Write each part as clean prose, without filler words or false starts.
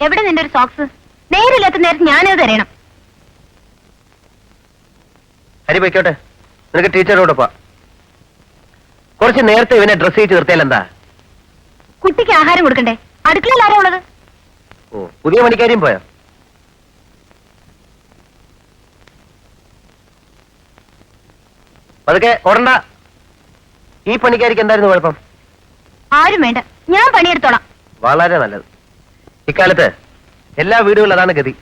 എവിടെ നിന്റെ ഒരു സോക്സ്? നേരില്ലാത്ത നേരത്ത് ഞാനത് തരണം. ഹരി പോയിക്കോട്ടെ, നിനക്ക് ടീച്ചറോടൊപ്പം കുറച്ച് നേരത്തെ ഇവനെ ഡ്രസ് ചെയ്ത് നിർത്തിയാൽ എന്താ? കുട്ടിക്ക് ആഹാരം കൊടുക്കണ്ടേ? അടുക്കളയിൽ ആരാ ഉള്ളത്? ഓ, പുതിയ പണിക്കാരിയും പോയോ? അതൊക്കെ ഓടണ്ട. ഈ പണിക്കാരിക്ക് എന്തായിരുന്നു കുഴപ്പം? ആരും വേണ്ട, ഞാൻ പണിയെടുത്തോളാം. വളരെ നല്ലത്. ഇക്കാലത്ത് എല്ലാ വീടുകളിലും അതാണ് ഗതി.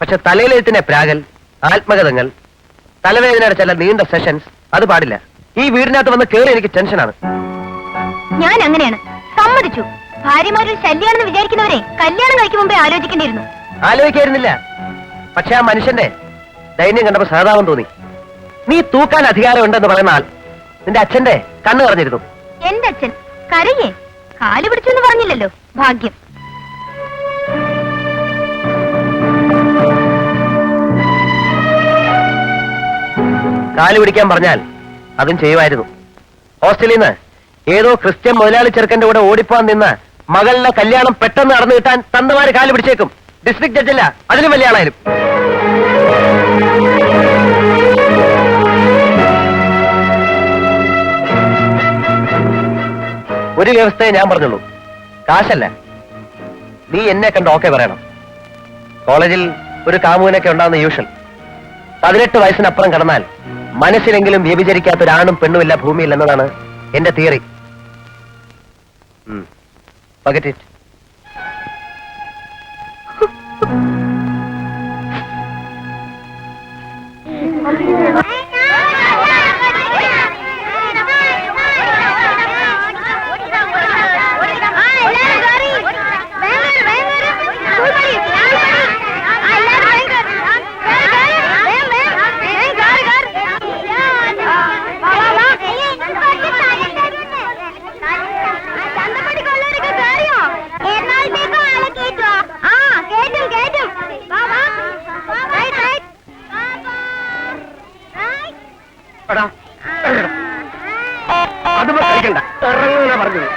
പക്ഷെ തലയിലെഴുത്തിനെ പ്രാഗൽ, ആത്മകഥങ്ങൾ, തലവേദനയുടെ ചില നീണ്ട സെഷൻസ് അത് പാടില്ല. ഈ വീടിനകത്ത് വന്ന് കേറി എനിക്ക് ടെൻഷനാണ്. ഞാൻ അങ്ങനെയാണ്, സമ്മതിച്ചു. ഭാര്യമാരൊരു ശല്യാണെന്ന് വിചാരിക്കുന്നവരെ കല്യാണം കഴിക്കും മുമ്പേ ആലോചിക്കേണ്ടിയിരുന്നു. ആലോചിക്കായിരുന്നില്ല, പക്ഷെ ആ മനുഷ്യന്റെ ദൈന്യം കണ്ടപ്പോ സഹതാപം തോന്നി. നീ തൂക്കാൻ അധികാരമുണ്ടെന്ന് പറയുന്ന ആൾ നിന്റെ അച്ഛന്റെ കണ്ണ് പറഞ്ഞിരുന്നു. എന്റെ അച്ഛൻ കരയേ? കാല് പിടിച്ചെന്ന് പറഞ്ഞില്ലല്ലോ, ഭാഗ്യം. കാല് പിടിക്കാൻ പറഞ്ഞാൽ അതും ചെയ്യുമായിരുന്നു. ഹോസ്റ്റലിൽ നിന്ന് ഏതോ ക്രിസ്ത്യൻ മുതലാളി ചെറുക്കന്റെ കൂടെ ഓടിപ്പോൻ നിന്ന മകളുടെ കല്യാണം പെട്ടെന്ന് നടന്നു കിട്ടാൻ തന്തമാര് കാല് പിടിച്ചേക്കും. ഡിസ്ട്രിക്ട് ജഡ്ജല്ല, അതിലും വലിയ ആളായാലും. ഒരു വ്യവസ്ഥയെ ഞാൻ പറഞ്ഞുള്ളൂ, കാശല്ല. നീ എന്നെ കണ്ട് ഓക്കെ പറയണം. കോളേജിൽ ഒരു കാമുകനൊക്കെ ഉണ്ടാകുന്ന യൂഷ്വൽ. 18 വയസ്സിനപ്പുറം കടന്നാൽ മനസ്സിലെങ്കിലും വ്യഭിചരിക്കാത്ത ഒരാണും പെണ്ണുമില്ല ഭൂമിയിൽ എന്നതാണ് എന്റെ തിയറി. Forget it. അത് കഴിക്കണ്ട, ഇറങ്ങുന്ന പറഞ്ഞത്.